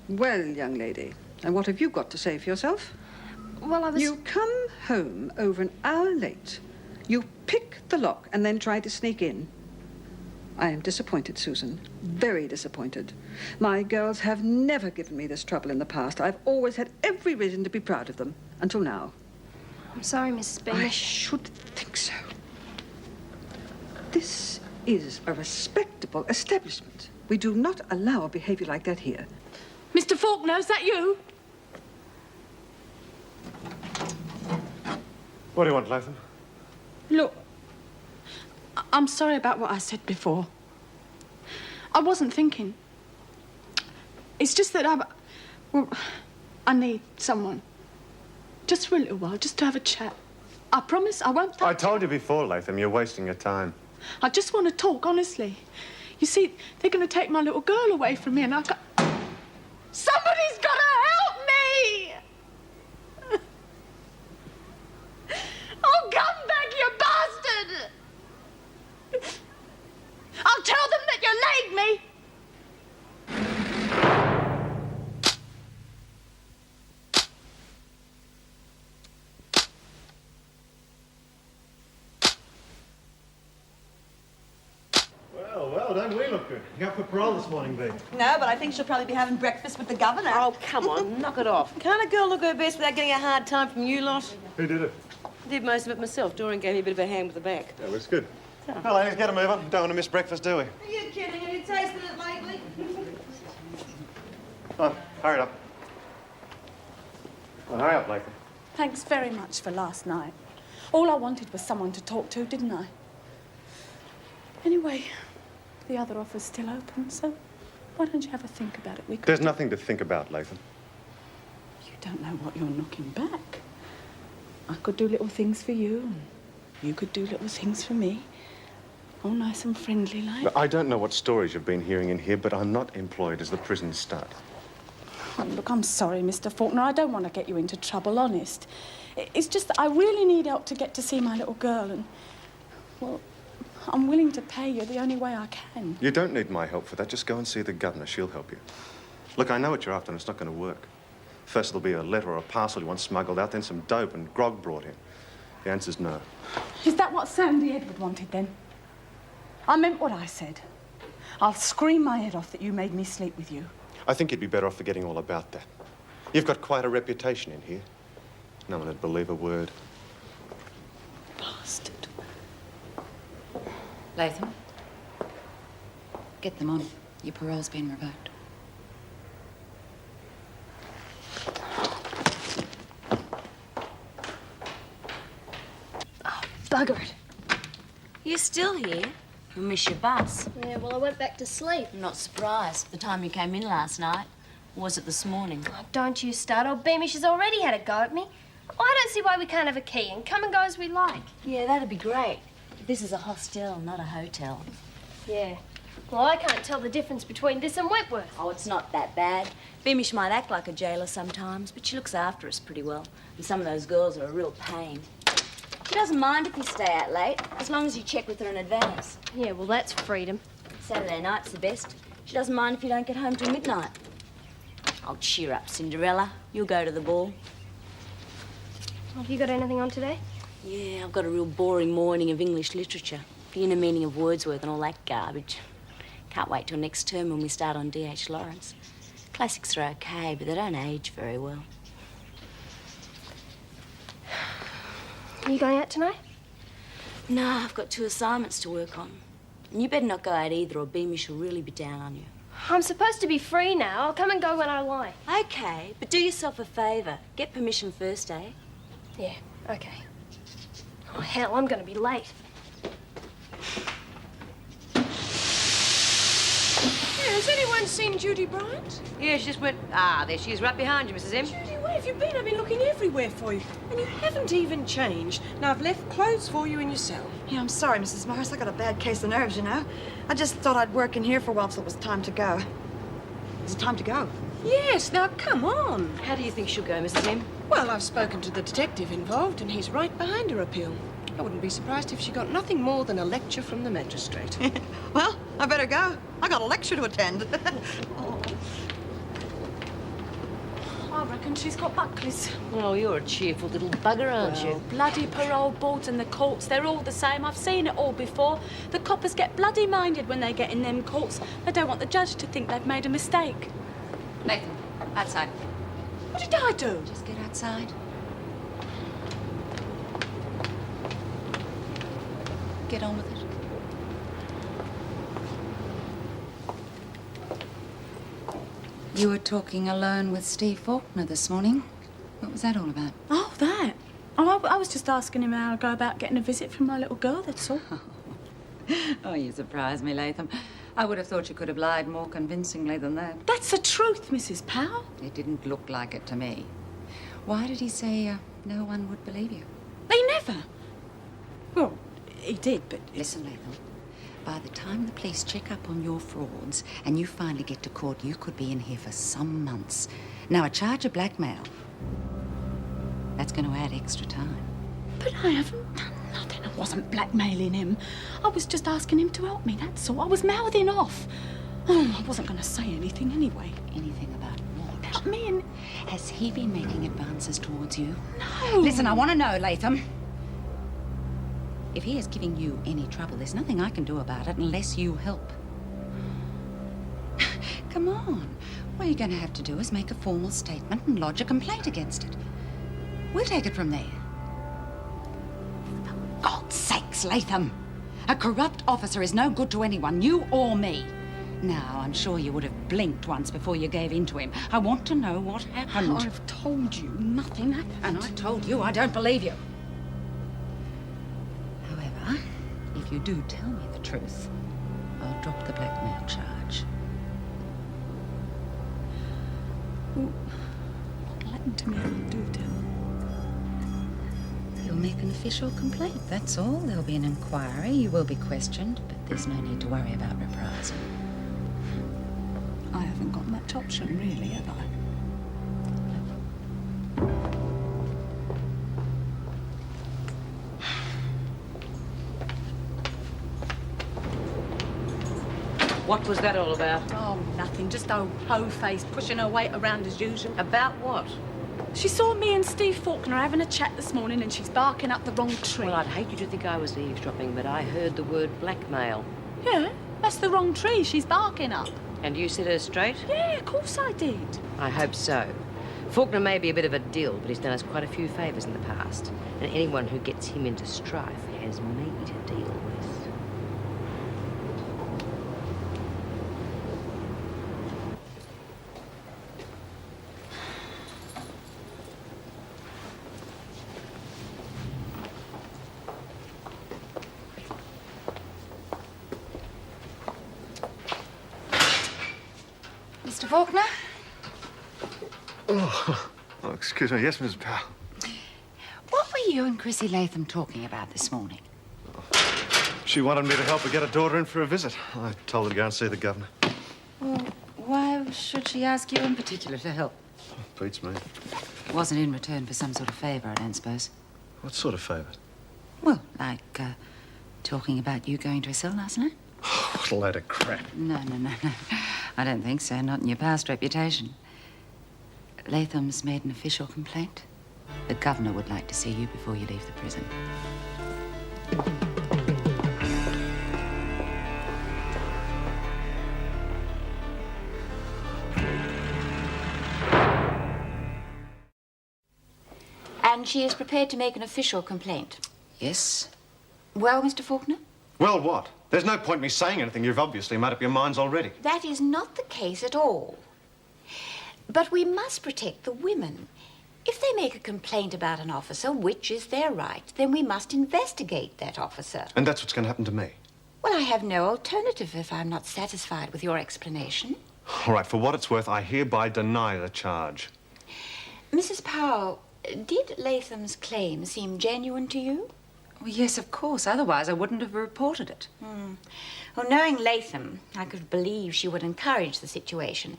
Well, young lady, and what have you got to say for yourself? Well, I was... You come home over an hour late. You pick the lock and then try to sneak in. I am disappointed, Susan. Very disappointed. My girls have never given me this trouble in the past. I've always had every reason to be proud of them, until now. I'm sorry, Mrs. Beamish. I should think so. This is a respectable establishment. We do not allow a behavior like that here. Mr. Faulkner, is that you? What do you want, Latham? Look, I'm sorry about what I said before. I wasn't thinking. It's just that I need someone. Just for a little while, just to have a chat. I promise I won't... I told you before, Latham, you're wasting your time. I just want to talk, honestly. You see, they're going to take my little girl away from me and I can't... Somebody's got to help me! Oh, come back, you bastard! I'll tell them that you laid me! Well, don't we look good? You got for parole this morning, Bea? No, but I think she'll probably be having breakfast with the governor. Oh, come on, knock it off. Can't a girl look her best without getting a hard time from you lot? Who did it? I did most of it myself. Doreen gave me a bit of a hand with the back. That was good. Well, ladies, get a move on. Don't want to miss breakfast, do we? Are you kidding? Have you tasted it lately? Oh, hurry up. Well, hurry up, Latham. Thanks very much for last night. All I wanted was someone to talk to, didn't I? Anyway, the other offer's still open, so why don't you have a think about it? There's nothing to think about, Latham. You don't know what you're knocking back. I could do little things for you, and you could do little things for me. All nice and friendly like. I don't know what stories you've been hearing in here, but I'm not employed as the prison stud. Oh, look, I'm sorry, Mr. Faulkner. I don't want to get you into trouble, honest. It's just that I really need help to get to see my little girl, and, well, I'm willing to pay you the only way I can. You don't need my help for that. Just go and see the governor. She'll help you. Look, I know what you're after, and it's not going to work. First, it'll be a letter or a parcel you want smuggled out, then some dope and grog brought in. The answer's no. Is that what Sandy Edward wanted, then? I meant what I said. I'll scream my head off that you made me sleep with you. I think you'd be better off forgetting all about that. You've got quite a reputation in here. No one would believe a word. Bastard. Latham, get them on. Your parole's been revoked. Oh, bugger it. You're still here? You'll miss your bus. Yeah, well, I went back to sleep. I'm not surprised. The time you came in last night, or was it this morning? Oh, don't you start. Old Beamish has already had a go at me. I don't see why we can't have a key and come and go as we like. Yeah, that'd be great. This is a hostel, not a hotel. Yeah. Well, I can't tell the difference between this and Wentworth. Oh, it's not that bad. Beamish might act like a jailer sometimes, but she looks after us pretty well. And some of those girls are a real pain. She doesn't mind if you stay out late, as long as you check with her in advance. Yeah, well, that's freedom. Saturday night's the best. She doesn't mind if you don't get home till midnight. Oh, cheer up, Cinderella. You'll go to the ball. Have you got anything on today? Yeah, I've got a real boring morning of English literature. The inner meaning of Wordsworth and all that garbage. Can't wait till next term when we start on D.H. Lawrence. Classics are okay, but they don't age very well. Are you going out tonight? No, I've got 2 assignments to work on. And you better not go out either, or Beamish will really be down on you. I'm supposed to be free now. I'll come and go when I like. Okay, but do yourself a favour. Get permission first, eh? Yeah, okay. Oh, hell, I'm going to be late. Yeah, has anyone seen Judy Bryant? Yeah, she just went... Ah, there she is, right behind you, Mrs. M. Judy, where have you been? I've been looking everywhere for you. And you haven't even changed. Now, I've left clothes for you in your cell. Yeah, I'm sorry, Mrs. Morris. I got a bad case of nerves, you know. I just thought I'd work in here for a while till it was time to go. Is it time to go? Yes, now come on. How do you think she'll go, Mrs. M? Well, I've spoken to the detective involved, and he's right behind her appeal. I wouldn't be surprised if she got nothing more than a lecture from the magistrate. Well, I better go. I got a lecture to attend. and she's got Buckley's. Oh, you're a cheerful little bugger, aren't you? Bloody parole boards and the courts, they're all the same. I've seen it all before. The coppers get bloody minded when they get in them courts. They don't want the judge to think they've made a mistake. Nathan, outside. What did I do? Just get outside. Get on with it. You were talking alone with Steve Faulkner this morning. What was that all about? Oh, that. Oh, I was just asking him how I go about getting a visit from my little girl, that's all. Oh, you surprise me, Latham. I would have thought you could have lied more convincingly than that. That's the truth, Mrs. Powell. It didn't look like it to me. Why did he say no one would believe you? They never. Well, he did, but... Listen, Latham. By the time the police check up on your frauds and you finally get to court, you could be in here for some months. Now, a charge of blackmail, that's going to add extra time. But I haven't done nothing. I wasn't blackmailing him. I was just asking him to help me, that's all. I was mouthing off. Oh, I wasn't going to say anything anyway. Anything about what? About me and... Has he been making advances towards you? No. Listen, I want to know, Latham. If he is giving you any trouble, there's nothing I can do about it unless you help. Come on. All you're going to have to do is make a formal statement and lodge a complaint against it. We'll take it from there. For God's sakes, Latham. A corrupt officer is no good to anyone, you or me. Now, I'm sure you would have blinked once before you gave in to him. I want to know what happened. I've told you nothing happened. And I told you I don't believe you. However, if you do tell me the truth, I'll drop the blackmail charge. Well, what happened to me if I do tell? You'll make an official complaint, that's all. There'll be an inquiry, you will be questioned, but there's no need to worry about reprisal. I haven't got much option, really, have I? What was that all about? Oh, nothing. Just old hoe-face pushing her weight around as usual. About what? She saw me and Steve Faulkner having a chat this morning and she's barking up the wrong tree. Well, I'd hate you to think I was eavesdropping, but I heard the word blackmail. Yeah, that's the wrong tree she's barking up. And you set her straight? Yeah, of course I did. I hope so. Faulkner may be a bit of a dill, but he's done us quite a few favours in the past. And anyone who gets him into strife has me to deal with. Mr. Faulkner? Oh, excuse me. Yes, Mrs. Powell. What were you and Chrissy Latham talking about this morning? She wanted me to help her get her daughter in for a visit. I told her to go and see the governor. Well, why should she ask you in particular to help? Beats me. Wasn't in return for some sort of favour, I don't suppose. What sort of favour? Well, like, talking about you going to a cell last night? What a load of crap. No. I don't think so, not in your past reputation. Latham's made an official complaint. The governor would like to see you before you leave the prison. And she is prepared to make an official complaint. Yes? Well, Mr. Faulkner? Well, what? There's no point in me saying anything. You've obviously made up your minds already. That is not the case at all. But we must protect the women. If they make a complaint about an officer, which is their right, then we must investigate that officer. And that's what's going to happen to me. Well, I have no alternative if I'm not satisfied with your explanation. All right, for what it's worth, I hereby deny the charge. Mrs. Powell, did Latham's claim seem genuine to you? Well, yes, of course. Otherwise, I wouldn't have reported it. Well, knowing Latham, I could believe she would encourage the situation.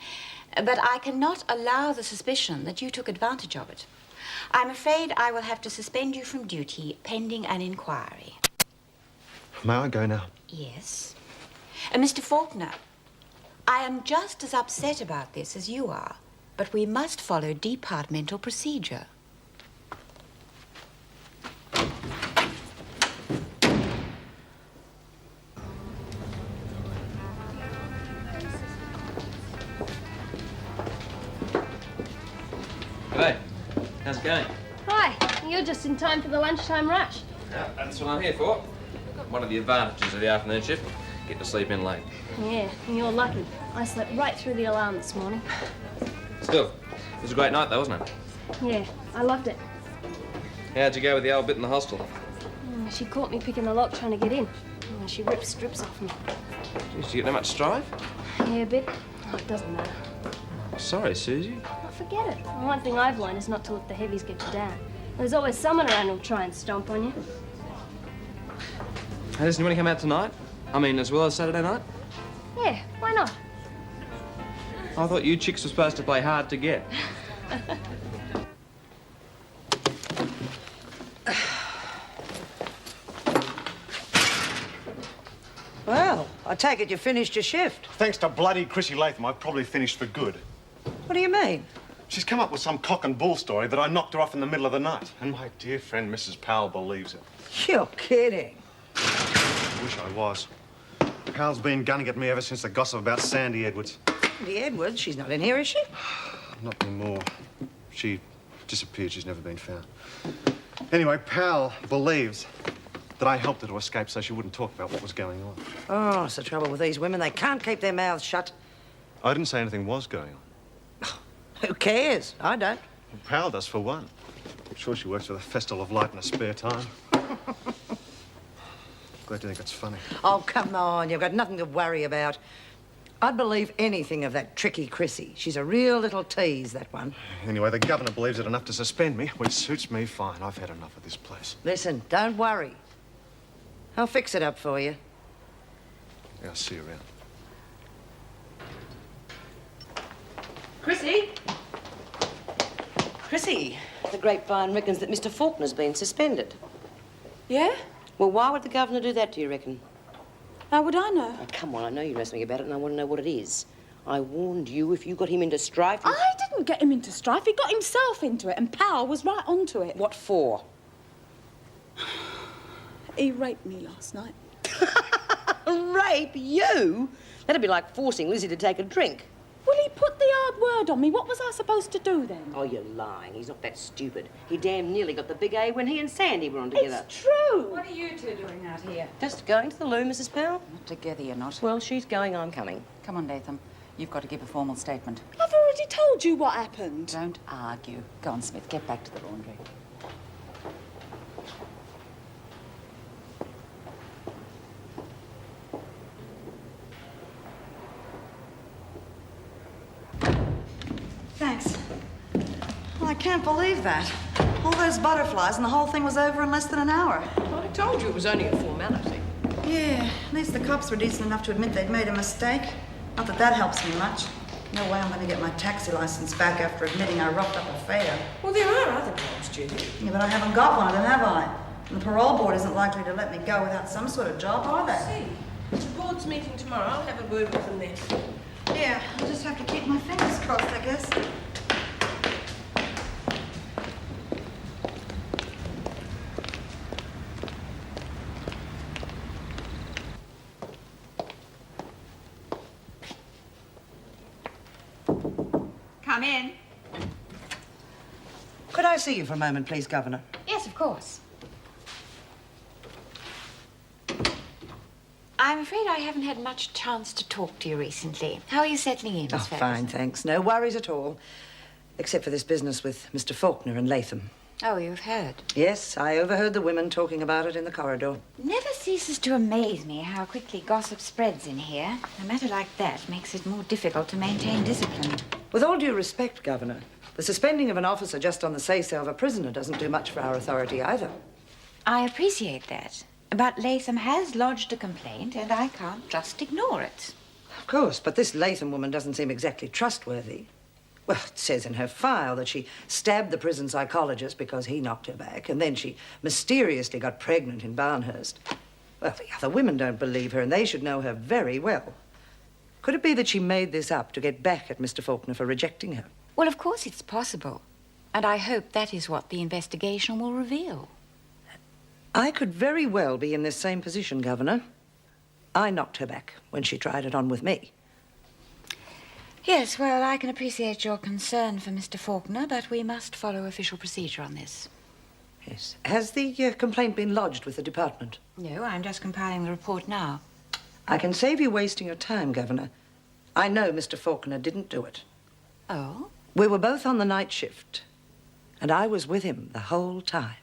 But I cannot allow the suspicion that you took advantage of it. I'm afraid I will have to suspend you from duty pending an inquiry. May I go now? Yes. Mr. Faulkner, I am just as upset about this as you are. but we must follow departmental procedure. G'day. How's it going? Hi, you're just in time for the lunchtime rush. Yeah, that's what I'm here for. One of the advantages of the afternoon shift, get to sleep in late. Yeah, and you're lucky. I slept right through the alarm this morning. Still, it was a great night though, wasn't it? Yeah, I loved it. How'd you go with the old bit in the hostel? She caught me picking the lock trying to get in. She ripped strips off me. Geez, did you get that much strife? Yeah, a bit. Oh, it doesn't matter. Sorry, Susie. Oh, forget it. One thing I've learned is not to let the heavies get you down. There's always someone around who'll try and stomp on you. Hey, listen, you want to come out tonight? I mean, as well as Saturday night? Yeah, why not? I thought you chicks were supposed to play hard to get. Well, I take it you finished your shift. Thanks to bloody Chrissy Latham, I've probably finished for good. What do you mean? She's come up with some cock and bull story that I knocked her off in the middle of the night. And my dear friend Mrs. Powell believes it. You're kidding. I wish I was. Powell's been gunning at me ever since the gossip about Sandy Edwards. Sandy Edwards? She's not in here, is she? Not anymore. She disappeared. She's never been found. Anyway, Powell believes that I helped her to escape so she wouldn't talk about what was going on. Oh, it's the trouble with these women. They can't keep their mouths shut. I didn't say anything was going on. Who cares? I don't. Well, Powell does, for one. I'm sure she works for the Festival of Light in her spare time. Glad you think it's funny. Oh, come on. You've got nothing to worry about. I'd believe anything of that tricky Chrissy. She's a real little tease, that one. Anyway, the governor believes it enough to suspend me, which suits me fine. I've had enough of this place. Listen, don't worry. I'll fix it up for you. Yeah, I'll see you around. Chrissy? Chrissy, the grapevine reckons that Mr. Faulkner's been suspended. Yeah? Well, why would the governor do that, do you reckon? How would I know? Oh, come on, I know you know something about it, and I want to know what it is. I warned you if you got him into strife... I didn't get him into strife. He got himself into it, and Powell was right onto it. What for? He raped me last night. Rape? You? That'd be like forcing Lizzie to take a drink. Well, he put the hard word on me. What was I supposed to do then? Oh, you're lying. He's not that stupid. He damn nearly got the big A when he and Sandy were on together. It's true. What are you two doing out here? Just going to the loo, Mrs. Powell? Not together, you're not. Well, she's going, I'm coming. Come on, Latham. You've got to give a formal statement. I've already told you what happened. Don't argue. Go on, Smith. Get back to the laundry. Thanks. Well, I can't believe that. All those butterflies and the whole thing was over in less than an hour. I told you it was only a formality. Yeah, at least the cops were decent enough to admit they'd made a mistake. Not that that helps me much. No way I'm going to get my taxi license back after admitting I roughed up a fare. Well, there are other jobs, Judy. Yeah, but I haven't got one of them, have I? And the parole board isn't likely to let me go without some sort of job, are they? See, the board's meeting tomorrow. I'll have a word with them then. Yeah, I'll just have to keep my fingers crossed, I guess. Come in. Could I see you for a moment, please, Governor? Yes, of course. I'm afraid I haven't had much chance to talk to you recently. How are you settling in, Miss Ferguson? Fine, thanks. No worries at all. Except for this business with Mr. Faulkner and Latham. Oh, you've heard. Yes, I overheard the women talking about it in the corridor. Never ceases to amaze me how quickly gossip spreads in here. A matter like that makes it more difficult to maintain discipline. With all due respect, Governor, the suspending of an officer just on the say-so of a prisoner doesn't do much for our authority either. I appreciate that. But Latham has lodged a complaint, and I can't just ignore it. Of course, but this Latham woman doesn't seem exactly trustworthy. Well, it says in her file that she stabbed the prison psychologist because he knocked her back, and then she mysteriously got pregnant in Barnhurst. Well, the other women don't believe her, and they should know her very well. Could it be that she made this up to get back at Mr. Faulkner for rejecting her? Well, of course it's possible. And I hope that is what the investigation will reveal. I could very well be in this same position, Governor. I knocked her back when she tried it on with me. Yes, well, I can appreciate your concern for Mr. Faulkner, but we must follow official procedure on this. Yes. Has the complaint been lodged with the department? No, I'm just compiling the report now. I can save you wasting your time, Governor. I know Mr. Faulkner didn't do it. Oh? We were both on the night shift, and I was with him the whole time.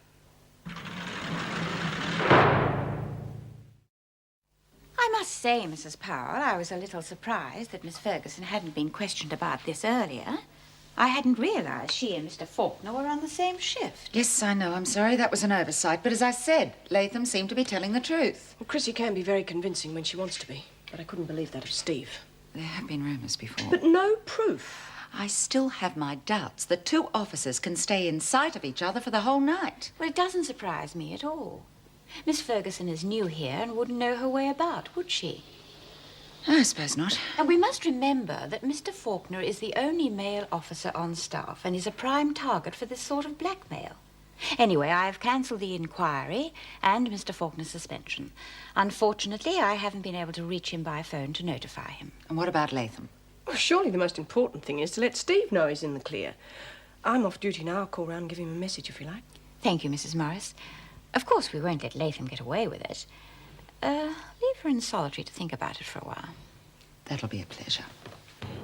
I must say, Mrs. Powell, I was a little surprised that Miss Ferguson hadn't been questioned about this earlier. I hadn't realized she and Mr. Faulkner were on the same shift. Yes, I know. I'm sorry. That was an oversight. But as I said, Latham seemed to be telling the truth. Well, Chrissy can be very convincing when she wants to be, but I couldn't believe that of Steve. There have been rumours before. But no proof. I still have my doubts that two officers can stay in sight of each other for the whole night. Well, it doesn't surprise me at all. Miss Ferguson is new here and wouldn't know her way about, would she? I suppose not. And we must remember that Mr. Faulkner is the only male officer on staff and is a prime target for this sort of blackmail. Anyway, I have cancelled the inquiry and Mr. Faulkner's suspension. Unfortunately, I haven't been able to reach him by phone to notify him. And what about Latham? Well, surely the most important thing is to let Steve know he's in the clear. I'm off duty now. I'll call round and give him a message if you like. Thank you, Mrs. Morris. Of course, we won't let Latham get away with it. Leave her in solitary to think about it for a while. That'll be a pleasure.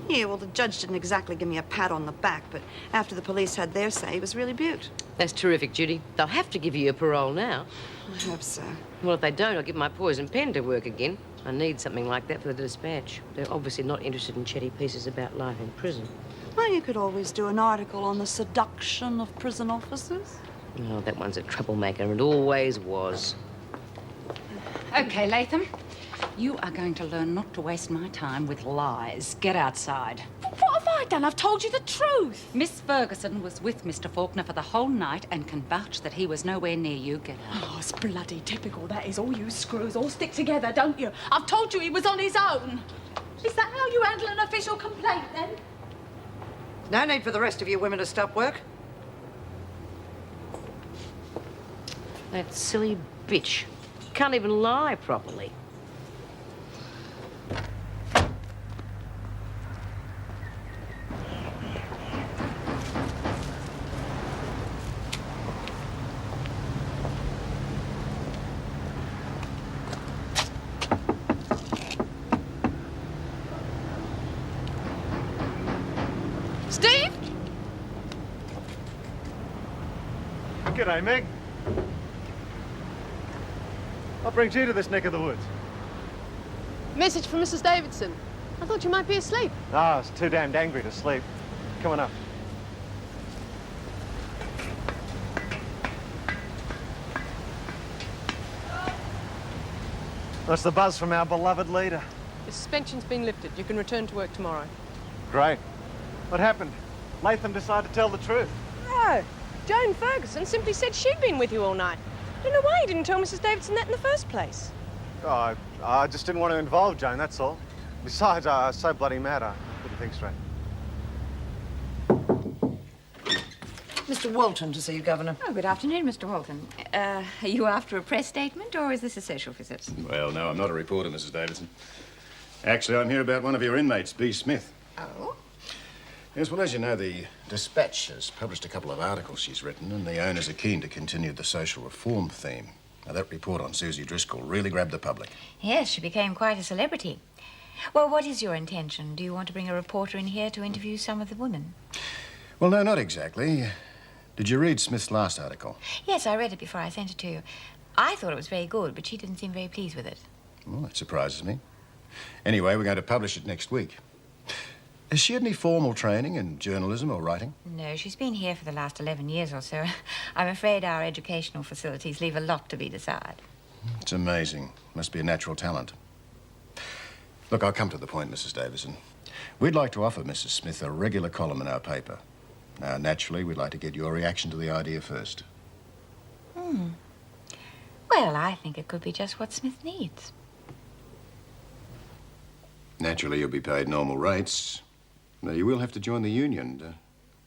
Yeah, well, the judge didn't exactly give me a pat on the back, but after the police had their say, he was really beaut. That's terrific, Judy. They'll have to give you a parole now. I hope so. Well, if they don't, I'll get my poison pen to work again. I need something like that for the dispatch. They're obviously not interested in chatty pieces about life in prison. Well, you could always do an article on the seduction of prison officers. Oh, that one's a troublemaker and always was. Okay, Latham. You are going to learn not to waste my time with lies. Get outside. What have I done? I've told you the truth. Miss Ferguson was with Mr. Faulkner for the whole night and can vouch that he was nowhere near you. Get out. Oh, it's bloody typical. That is all you screws all stick together, don't you? I've told you he was on his own. Is that how you handle an official complaint, then? No need for the rest of you women to stop work. That silly bitch. Can't even lie properly. Steve? G'day, Meg. What brings you to this neck of the woods? Message from Mrs. Davidson. I thought you might be asleep. I was too damned angry to sleep. Come on up. What's the buzz from our beloved leader? The suspension's been lifted. You can return to work tomorrow. Great. What happened? Latham decided to tell the truth. No. Joan Ferguson simply said she'd been with you all night. I don't know why you didn't tell Mrs. Davidson that in the first place. Oh, I just didn't want to involve Joan, that's all. Besides, I was so bloody mad, I couldn't think straight. Mr. Walton to see you, Governor. Oh, good afternoon, Mr. Walton. Are you after a press statement, or is this a social visit? Well, no, I'm not a reporter, Mrs. Davidson. Actually, I'm here about one of your inmates, B. Smith. Oh? Yes, well, as you know, the Dispatch has published a couple of articles she's written, and the owners are keen to continue the social reform theme. Now, that report on Susie Driscoll really grabbed the public. Yes, she became quite a celebrity. Well, what is your intention? Do you want to bring a reporter in here to interview some of the women? Well, no, not exactly. Did you read Smith's last article? Yes, I read it before I sent it to you. I thought it was very good, but she didn't seem very pleased with it. Well, that surprises me. Anyway, we're going to publish it next week. Has she had any formal training in journalism or writing? No, she's been here for the last 11 years or so. I'm afraid our educational facilities leave a lot to be desired. It's amazing. Must be a natural talent. Look, I'll come to the point, Mrs. Davison. We'd like to offer Mrs. Smith a regular column in our paper. Now, naturally, we'd like to get your reaction to the idea first. Well, I think it could be just what Smith needs. Naturally, you'll be paid normal rates. Now, you will have to join the union. We'll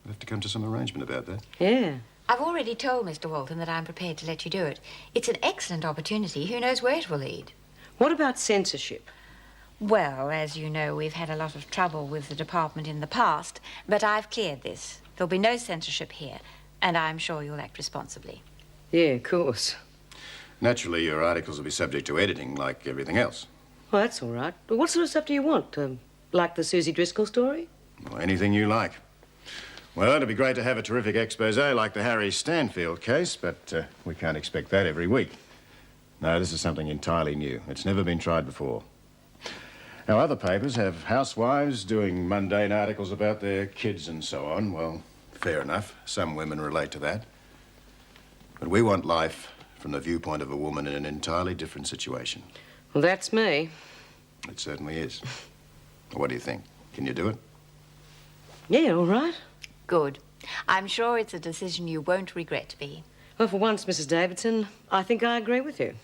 have to come to some arrangement about that. Yeah. I've already told Mr. Walton that I'm prepared to let you do it. It's an excellent opportunity. Who knows where it will lead? What about censorship? Well, as you know, we've had a lot of trouble with the department in the past, but I've cleared this. There'll be no censorship here, and I'm sure you'll act responsibly. Yeah, of course. Naturally, your articles will be subject to editing like everything else. Well, that's all right. But what sort of stuff do you want? Like the Susie Driscoll story? Well, anything you like. Well, it'd be great to have a terrific expose like the Harry Stanfield case, but we can't expect that every week. No, this is something entirely new. It's never been tried before. Now, other papers have housewives doing mundane articles about their kids and so on. Well, fair enough. Some women relate to that. But we want life from the viewpoint of a woman in an entirely different situation. Well, that's me. It certainly is. What do you think? Can you do it? Yeah, all right. Good. I'm sure it's a decision you won't regret, Bea. Well, for once, Mrs. Davidson, I think I agree with you.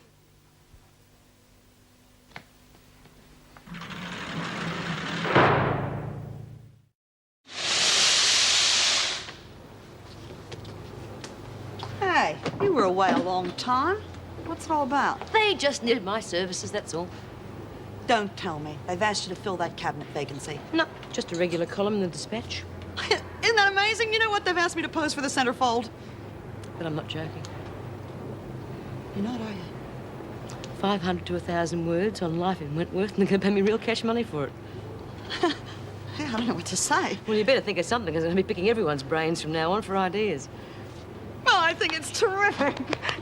Hey, you were away a long time. What's it all about? They just needed my services, that's all. Don't tell me. They've asked you to fill that cabinet vacancy. No, just a regular column in the Dispatch. Isn't that amazing? You know what? They've asked me to pose for the centerfold. But I'm not joking. You're not, are you? 500 to 1,000 words on life in Wentworth, and they're going to pay me real cash money for it. Hey, I don't know what to say. Well, you better think of something, because I'm going to be picking everyone's brains from now on for ideas. Well, I think it's terrific.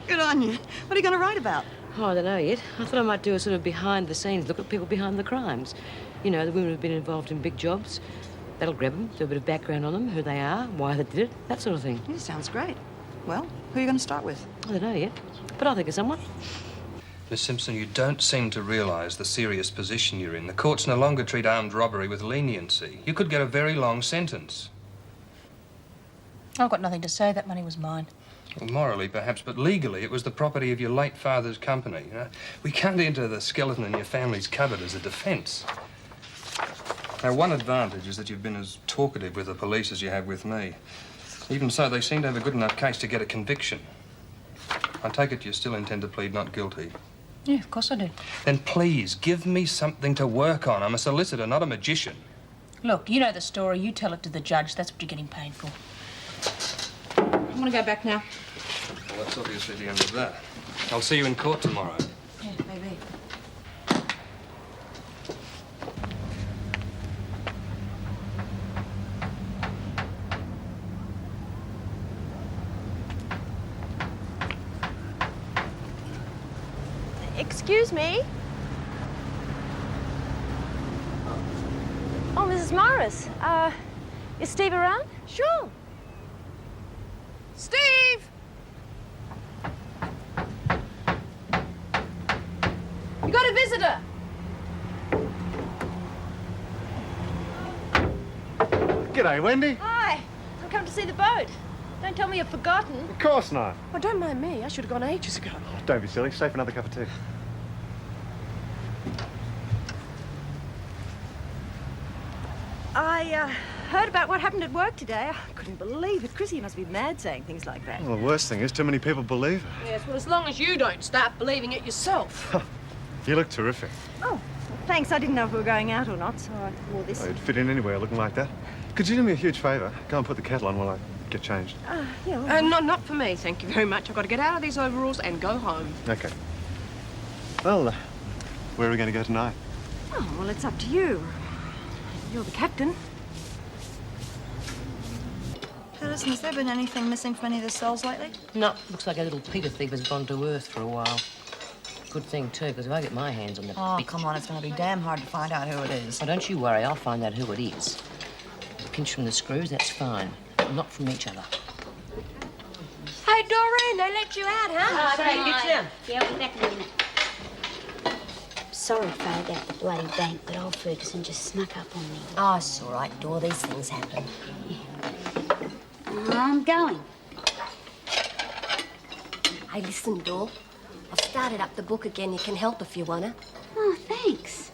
Good on you. What are you going to write about? Oh, I don't know yet. I thought I might do a sort of behind-the-scenes look at people behind the crimes. You know, the women who've been involved in big jobs. That'll grab them, do a bit of background on them, who they are, why they did it, that sort of thing. Yeah, sounds great. Well, who are you going to start with? I don't know yet, but I'll think of someone. Miss Simpson, you don't seem to realise the serious position you're in. The courts no longer treat armed robbery with leniency. You could get a very long sentence. I've got nothing to say. That money was mine. Well, morally, perhaps, but legally, it was the property of your late father's company. We can't enter the skeleton in your family's cupboard as a defence. Now, one advantage is that you've been as talkative with the police as you have with me. Even so, they seem to have a good enough case to get a conviction. I take it you still intend to plead not guilty. Yeah, of course I do. Then please, give me something to work on. I'm a solicitor, not a magician. Look, you know the story. You tell it to the judge. That's what you're getting paid for. I want to go back now. Well, that's obviously the end of that. I'll see you in court tomorrow. Yeah, maybe. Excuse me? Oh, Mrs. Morris. Is Steve around? Sure. Steve! You got a visitor. G'day, Wendy. Hi. I've come to see the boat. Don't tell me you've forgotten. Of course not. Oh, don't mind me. I should have gone ages ago. Don't be silly. Stay for another cup of tea. I heard about what happened at work today. I couldn't believe it. Chrissy must be mad saying things like that. Well, the worst thing is too many people believe it. Yes, well, as long as you don't start believing it yourself. You look terrific. Oh, well, thanks. I didn't know if we were going out or not, so I wore this. You'd fit in anywhere looking like that. Could you do me a huge favour? Go and put the kettle on while I get changed. Yeah. Well, Not for me, thank you very much. I've got to get out of these overalls and go home. Okay. Well, where are we going to go tonight? oh, well, it's up to you. You're the captain. Hey, listen, has there been anything missing from any of the cells lately? No, looks like a little Peter thief has gone to Earth for a while. Good thing, too, because if I get my hands on the Oh, come on, it's going to be damn hard to find out who it is. Oh, don't you worry, I'll find out who it is. Pinch from the screws, that's fine. But not from each other. Hey, Doreen, they let you out, huh? Sorry, Get you down. Yeah, I'll be back in a minute. Sorry to phone out the bloody bank, but old Ferguson just snuck up on me. Oh, it's all right, Dor. These things happen. I'm going. Hey, listen, Dor. I've started up the book again. You can help if you wanna. Oh, thanks.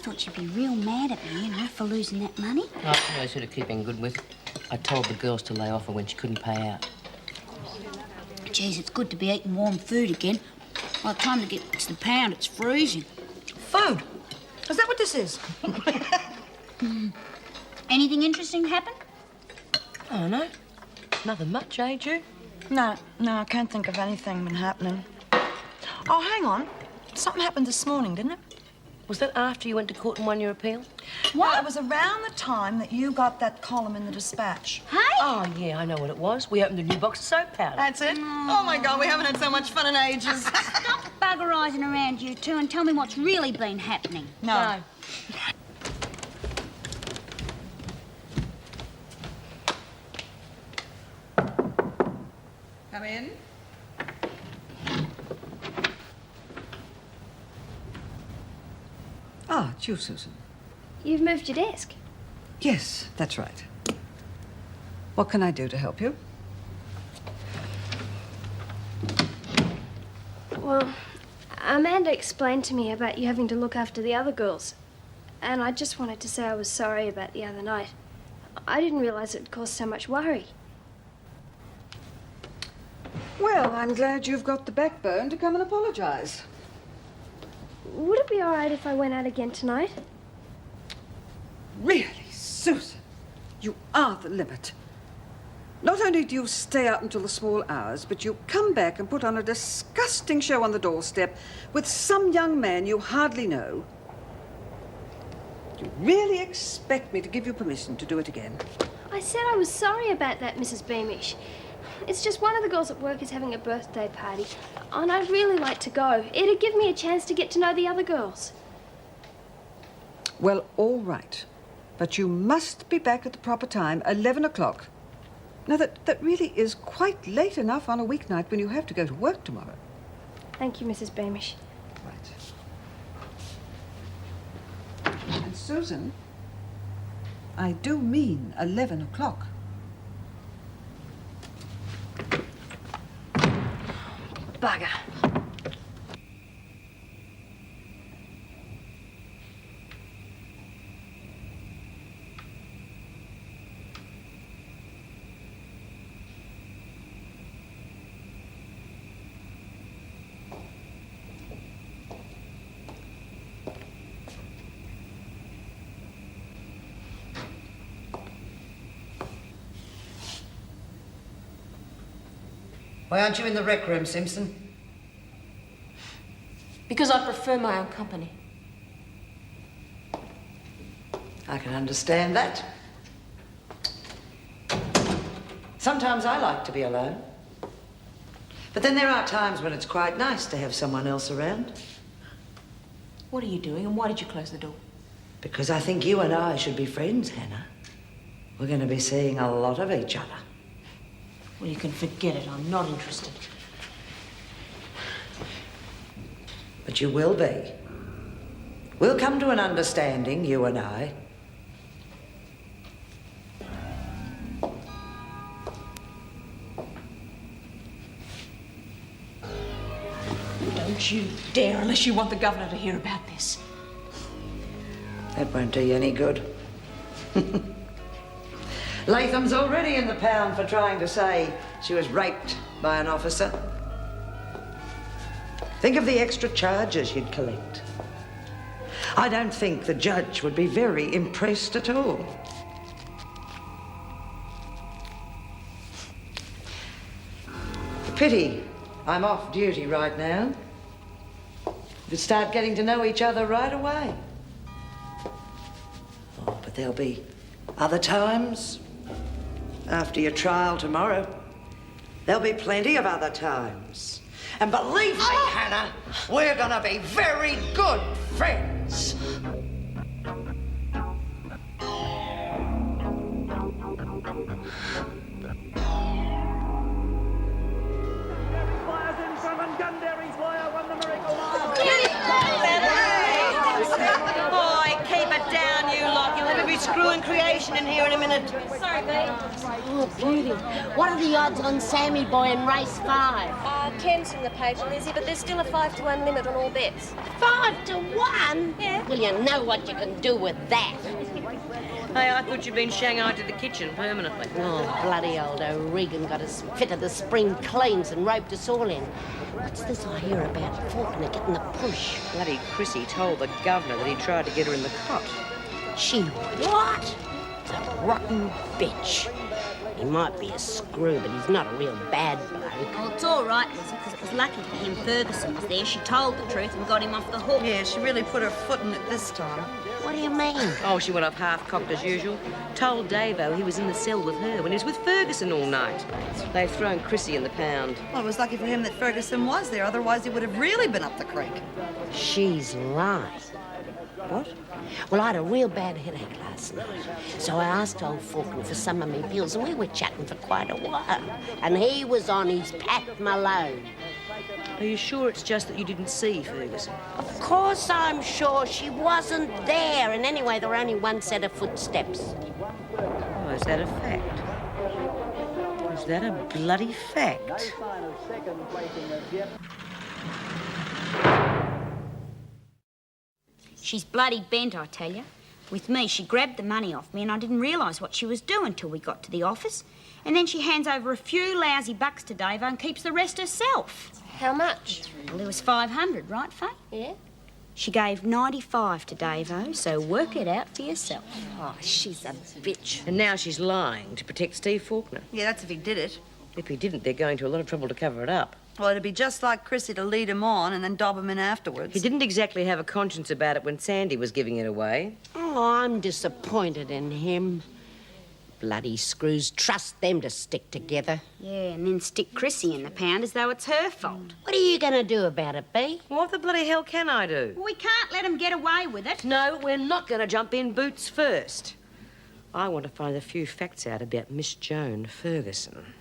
thought she'd be real mad at me, for losing that money. I knows who to keep in good with. I told the girls to lay off her when she couldn't pay out. Geez, it's good to be eating warm food again. By the time it gets to the pound, it's freezing. Food? Is that what this is? Anything interesting happen? Oh, no. Nothing much, eh, Ju? No, I can't think of anything been happening. Oh, hang on. Something happened this morning, didn't it? Was that after you went to court and won your appeal? What? It was around the time that you got that column in the Dispatch. Hey? Oh, yeah, I know what it was. We opened a new box of soap powder. That's it? Oh, my God, we haven't had so much fun in ages. Stop buggerising around, you two, and tell me what's really been happening. No. Come in. Ah, it's you, Susan. You've moved your desk. Yes, that's right. What can I do to help you? Well, Amanda explained to me about you having to look after the other girls. And I just wanted to say I was sorry about the other night. I didn't realize it'd cause so much worry. Well, I'm glad you've got the backbone to come and apologize. Would it be all right if I went out again tonight? Really, Susan, you are the limit. Not only do you stay out until the small hours, but you come back and put on a disgusting show on the doorstep with some young man you hardly know. You really expect me to give you permission to do it again? I said I was sorry about that, Mrs. Beamish. It's just one of the girls at work is having a birthday party, and I'd really like to go. It'd give me a chance to get to know the other girls. Well, all right. But you must be back at the proper time, 11 o'clock. Now, that really is quite late enough on a weeknight when you have to go to work tomorrow. Thank you, Mrs. Beamish. Right. And Susan, I do mean 11 o'clock. Bugger. Why aren't you in the rec room, Simpson? Because I prefer my own company. I can understand that. Sometimes I like to be alone. But then there are times when it's quite nice to have someone else around. What are you doing, and why did you close the door? Because I think you and I should be friends, Hannah. We're going to be seeing a lot of each other. Well, you can forget it. I'm not interested. But you will be. We'll come to an understanding, you and I. Don't you dare, unless you want the governor to hear about this. That won't do you any good. Latham's already in the pound for trying to say she was raped by an officer. Think of the extra charges you'd collect. I don't think the judge would be very impressed at all. Pity I'm off duty right now. We'd start getting to know each other right away. Oh, but there'll be other times. After your trial tomorrow, there'll be plenty of other times. And believe me, Hannah, we're gonna be very good friends. Boy, keep it down, you lot. You'll never be screwing creation in here in a minute. Sorry, babe. Oh, beauty. What are the odds on Sammy Boy in race 5? 10's from the paper, Lizzie, but there's still a 5-to-1 limit on all bets. 5 to 1? Yeah. Well, you know what you can do with that? Hey, I thought you'd been shanghaied to the kitchen permanently. Oh, bloody old O'Regan got us fitted the spring cleans and roped us all in. What's this I hear about Faulkner getting the push? Bloody Chrissy told the governor that he tried to get her in the cot. She what? The rotten bitch. He might be a screw, but he's not a real bad bloke. Oh, it's all right, Lizzie, because it was lucky for him Ferguson was there. She told the truth and got him off the hook. Yeah, she really put her foot in it this time. What do you mean? Oh, she went off half-cocked as usual. Told Davo he was in the cell with her when he was with Ferguson all night. They've thrown Chrissy in the pound. Well, it was lucky for him that Ferguson was there, otherwise he would have really been up the creek. She's lying. What? Well, I had a real bad headache last night, so I asked old Faulkner for some of me pills, and we were chatting for quite a while. And he was on his Pat Malone. Are you sure it's just that you didn't see Ferguson? Of course I'm sure she wasn't there, and anyway, there were only one set of footsteps. Oh, is that a fact? Is that a bloody fact? She's bloody bent, I tell you. With me, she grabbed the money off me and I didn't realise what she was doing till we got to the office. And then she hands over a few lousy bucks to Davo and keeps the rest herself. How much? Well, there was 500, right, Faye? Yeah. She gave 95 to Davo, so work it out for yourself. Oh, she's a bitch. And now she's lying to protect Steve Faulkner. Yeah, that's if he did it. If he didn't, they're going to a lot of trouble to cover it up. Well, it'd be just like Chrissy to lead him on and then dob him in afterwards. He didn't exactly have a conscience about it when Sandy was giving it away. Oh, I'm disappointed in him. Bloody screws. Trust them to stick together. Yeah, and then stick Chrissy in the pound as though it's her fault. What are you going to do about it, Bea? What the bloody hell can I do? Well, we can't let him get away with it. No, we're not going to jump in boots first. I want to find a few facts out about Miss Joan Ferguson.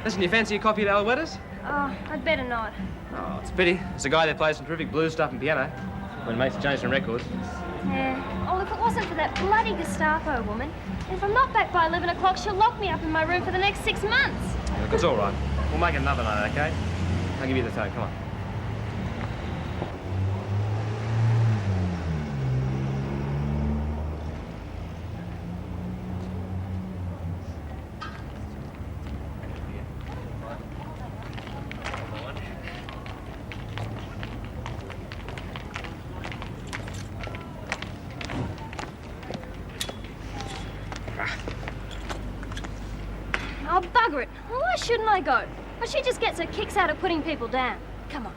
Listen, you fancy a copy of Alouettes? Oh, I'd better not. Oh, it's a pity. There's a guy there plays some terrific blues stuff and piano. When mates change some records. Yeah. Oh, if it wasn't for that bloody Gestapo woman, if I'm not back by 11 o'clock, she'll lock me up in my room for the next 6 months. Look, it's all right. We'll make another night, okay? I'll give you the phone. Come on. Oh, bugger it. Well, why shouldn't I go? Well, she just gets her kicks out of putting people down. Come on.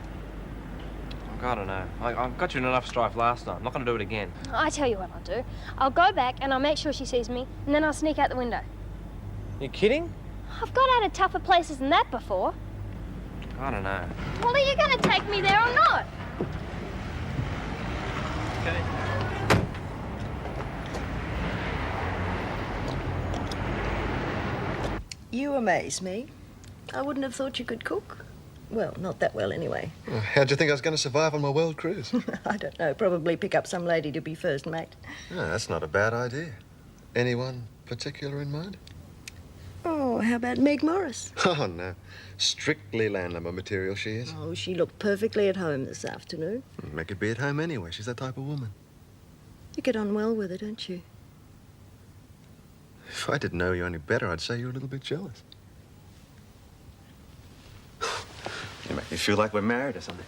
I don't know. I've got you in enough strife last night. I'm not going to do it again. I tell you what I'll do. I'll go back and I'll make sure she sees me, and then I'll sneak out the window. You kidding? I've got out of tougher places than that before. I don't know. Well, are you going to take me there or not? Okay. You amaze me. I wouldn't have thought you could cook. Well, not that well, anyway. How'd you think I was going to survive on my world cruise? I don't know. Probably pick up some lady to be first mate. No, that's not a bad idea. Anyone particular in mind? Oh, how about Meg Morris? Oh, no. Strictly landlubber material, she is. Oh, she looked perfectly at home this afternoon. Meg could be at home anyway. She's that type of woman. You get on well with her, don't you? If I didn't know you any better, I'd say you're a little bit jealous. You make me feel like we're married or something.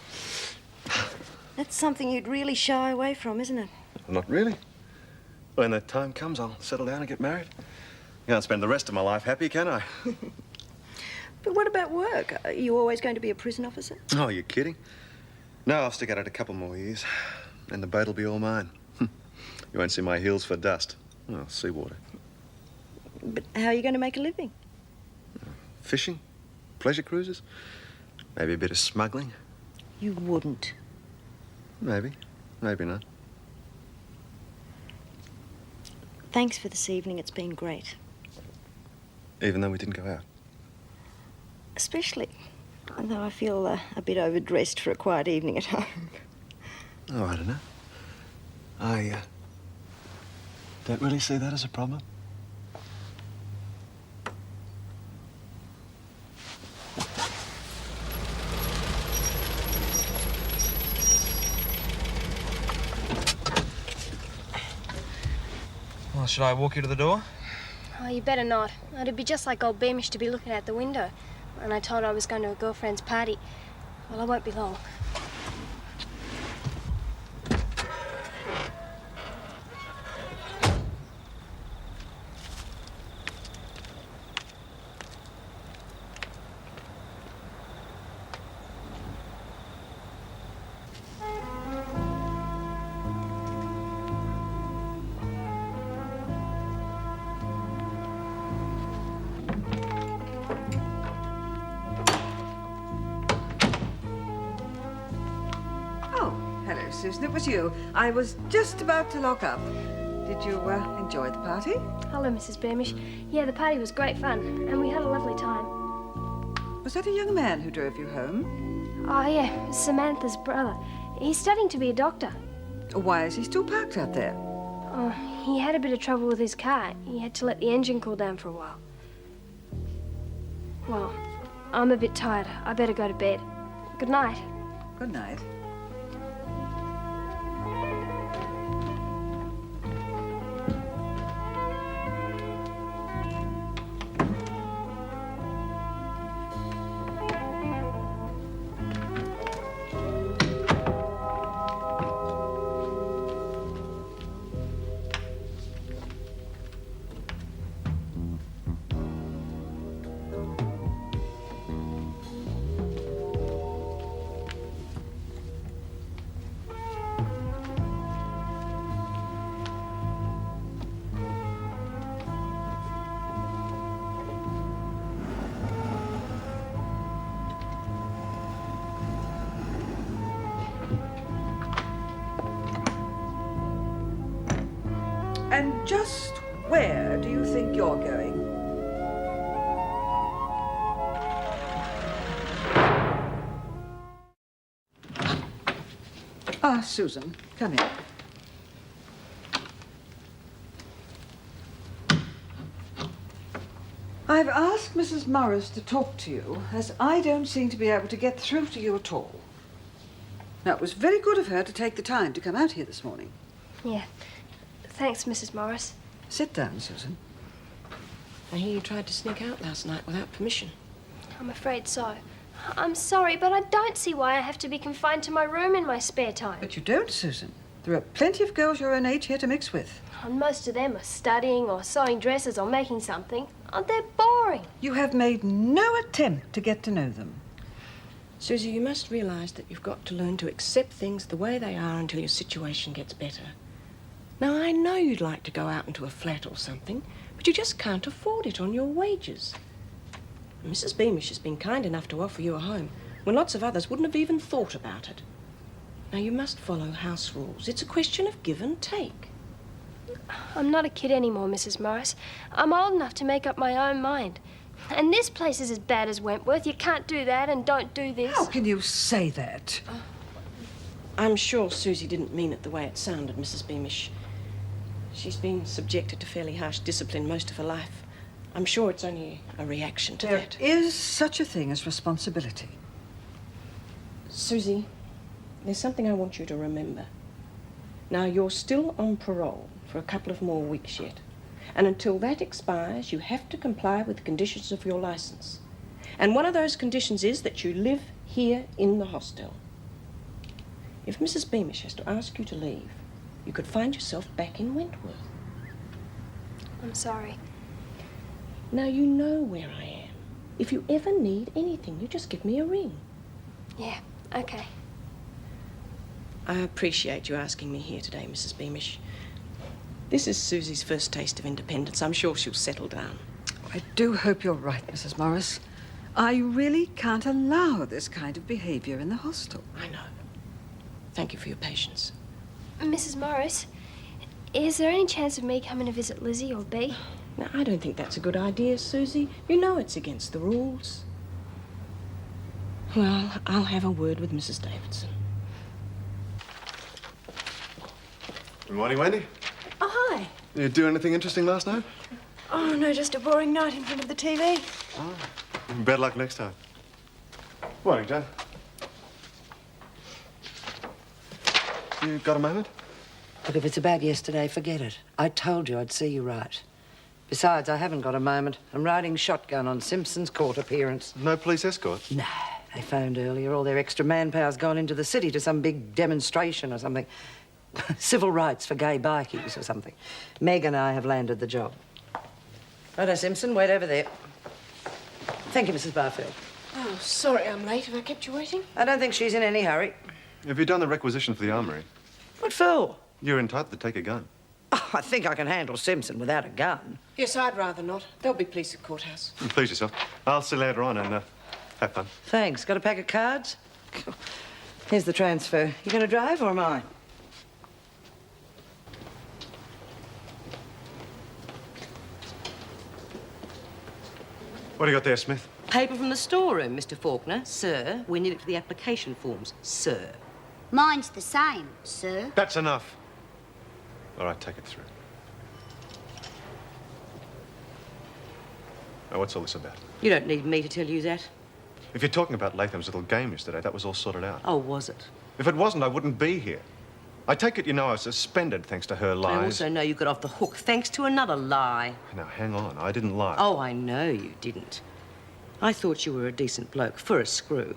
That's something you'd really shy away from, isn't it? Not really. When the time comes, I'll settle down and get married. I can't spend the rest of my life happy, can I? But what about work? Are you always going to be a prison officer? Oh, you're kidding. No, I'll stick at it a couple more years. And the boat'll be all mine. You won't see my heels for dust. Oh, seawater. But how are you going to make a living? Fishing? Pleasure cruises? Maybe a bit of smuggling? You wouldn't. Maybe. Maybe not. Thanks for this evening. It's been great. Even though we didn't go out? Especially though I feel a bit overdressed for a quiet evening at home. Oh, I don't know. Don't really see that as a problem. Well, should I walk you to the door? Oh, you better not. It'd be just like old Beamish to be looking out the window. And I told her I was going to a girlfriend's party. Well, I won't be long. Hello, Susan. It was you. I was just about to lock up. Did you enjoy the party? Hello, Mrs. Beamish. Yeah, the party was great fun, and we had a lovely time. Was that a young man who drove you home? Oh, yeah, Samantha's brother. He's studying to be a doctor. Why is he still parked out there? Oh, he had a bit of trouble with his car. He had to let the engine cool down for a while. Well, I'm a bit tired. I better go to bed. Good night. Good night. And just where do you think you're going? Ah, Susan, come in. I've asked Mrs. Morris to talk to you, as I don't seem to be able to get through to you at all. Now, it was very good of her to take the time to come out here this morning. Yeah. Thanks, Mrs. Morris. Sit down, Susan. I hear you tried to sneak out last night without permission. I'm afraid so. I'm sorry, but I don't see why I have to be confined to my room in my spare time. But you don't, Susan. There are plenty of girls your own age here to mix with. And most of them are studying or sewing dresses or making something. And they're boring. You have made no attempt to get to know them. Susie, you must realize that you've got to learn to accept things the way they are until your situation gets better. Now, I know you'd like to go out into a flat or something, but you just can't afford it on your wages. Mrs. Beamish has been kind enough to offer you a home when lots of others wouldn't have even thought about it. Now, you must follow house rules. It's a question of give and take. I'm not a kid anymore, Mrs. Morris. I'm old enough to make up my own mind. And this place is as bad as Wentworth. You can't do that and don't do this. How can you say that? I'm sure Susie didn't mean it the way it sounded, Mrs. Beamish. She's been subjected to fairly harsh discipline most of her life. I'm sure it's only a reaction to that. There is such a thing as responsibility. Susie, there's something I want you to remember. Now, you're still on parole for a couple of more weeks yet. And until that expires, you have to comply with the conditions of your license. And one of those conditions is that you live here in the hostel. If Mrs. Beamish has to ask you to leave, you could find yourself back in Wentworth. I'm sorry. Now, you know where I am. If you ever need anything, you just give me a ring. Yeah, okay. I appreciate you asking me here today, Mrs. Beamish. This is Susie's first taste of independence. I'm sure she'll settle down. I do hope you're right, Mrs. Morris. I really can't allow this kind of behavior in the hostel. I know. Thank you for your patience. Mrs. Morris, is there any chance of me coming to visit Lizzie or Bea? Now, I don't think that's a good idea, Susie. You know it's against the rules. Well, I'll have a word with Mrs. Davidson. Good morning, Wendy. Oh, hi. You do anything interesting last night? Oh, no, just a boring night in front of the TV. Oh. Better luck next time. Morning, Joe. You got a moment? Look, if it's about yesterday, forget it. I told you I'd see you right. Besides, I haven't got a moment. I'm riding shotgun on Simpson's court appearance. No police escort? No. They phoned earlier. All their extra manpower's gone into the city to some big demonstration or something. Civil rights for gay bikies or something. Meg and I have landed the job. Righto, Simpson, wait over there. Thank you, Mrs. Barfield. Oh, sorry I'm late. Have I kept you waiting? I don't think she's in any hurry. Have you done the requisition for the armory? What for? You're entitled to take a gun. Oh, I think I can handle Simpson without a gun. Yes, I'd rather not. There'll be police at courthouse. Please yourself. I'll see you later on and have fun. Thanks. Got a pack of cards? Here's the transfer. You going to drive or am I? What do you got there, Smith? Paper from the storeroom, Mr. Faulkner. Sir, we need it for the application forms. Sir. Mine's the same, sir. That's enough. All right, take it through. Now, what's all this about? You don't need me to tell you that. If you're talking about Latham's little game yesterday, that was all sorted out. Oh, was it? If it wasn't, I wouldn't be here. I take it you know I was suspended thanks to her lies. I also know you got off the hook thanks to another lie. Now, hang on. I didn't lie. Oh, I know you didn't. I thought you were a decent bloke for a screw.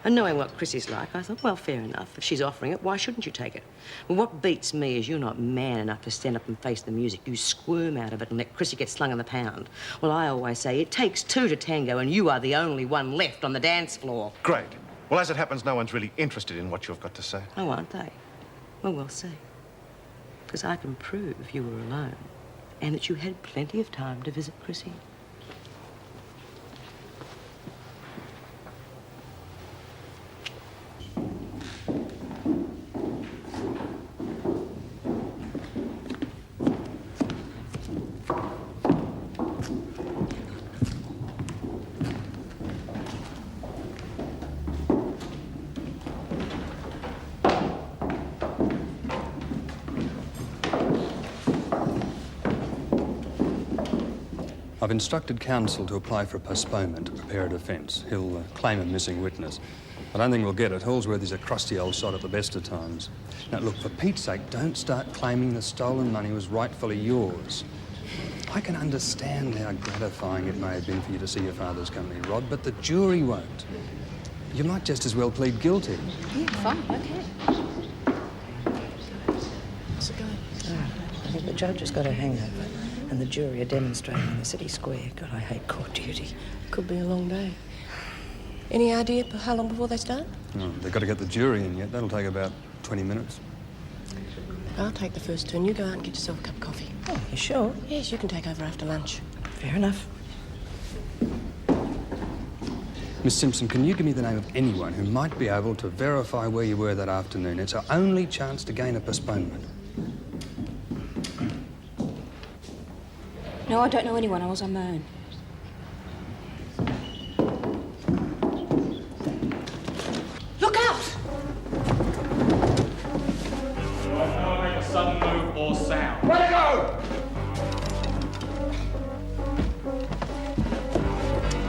And knowing what Chrissy's like, I thought, well, fair enough. If she's offering it, why shouldn't you take it? Well, what beats me is you're not man enough to stand up and face the music. You squirm out of it and let Chrissy get slung in the pound. Well, I always say it takes two to tango, and you are the only one left on the dance floor. Great. Well, as it happens, no one's really interested in what you've got to say. Oh, aren't they? Well, we'll see. Because I can prove you were alone and that you had plenty of time to visit Chrissy. I've instructed counsel to apply for a postponement to prepare a defence. He'll claim a missing witness. I don't think we'll get it. Holsworthy's a crusty old sod at the best of times. Now, look, for Pete's sake, don't start claiming the stolen money was rightfully yours. I can understand how gratifying it may have been for you to see your father's company, Rod, but the jury won't. You might just as well plead guilty. Yeah, fine, okay. How's it going? I think the judge has got a hangover. And the jury are demonstrating in the city square. God, I hate court duty. Could be a long day. Any idea how long before they start? Oh, they've got to get the jury in yet. That'll take about 20 minutes. I'll take the first turn. You go out and get yourself a cup of coffee. Oh, you sure? Yes, you can take over after lunch. Fair enough. Miss Simpson, can you give me the name of anyone who might be able to verify where you were that afternoon? It's our only chance to gain a postponement. No, I don't know anyone. I was on my own. Look out! Don't make a sudden move or sound. Let it go!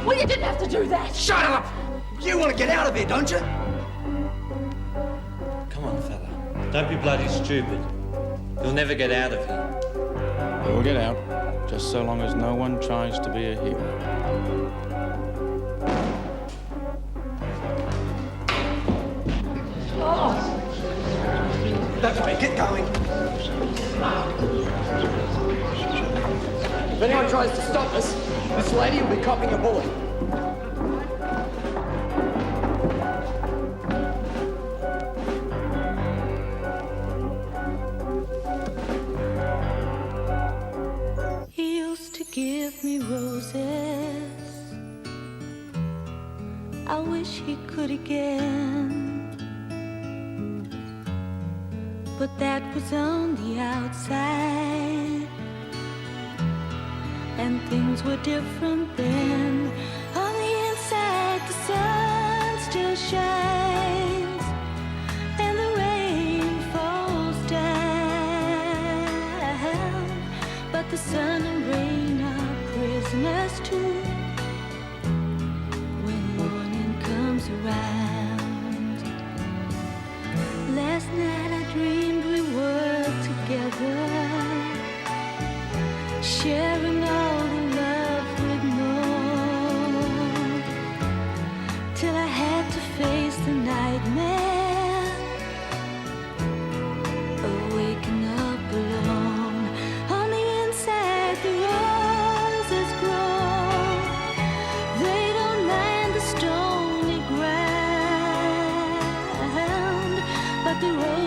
Well, you didn't have to do that. Shut up! You want to get out of here, don't you? Come on, fella. Don't be bloody stupid. You'll never get out of here. We'll get out, just so long as no one tries to be a hero. That's me. Get going. If anyone tries to stop us, this lady will be copping a bullet. He used to give me roses. I wish he could again. But that was on the outside, and things were different then. On the inside, the sun still shines, and the rain falls down. But the sun and rain are prisoners too. When morning comes around, last night I dreamed we were together, sharing all the love we'd known, till I had to face the nightmare of waking up alone. On the inside the roses grow, they don't mind the stony ground, but the roses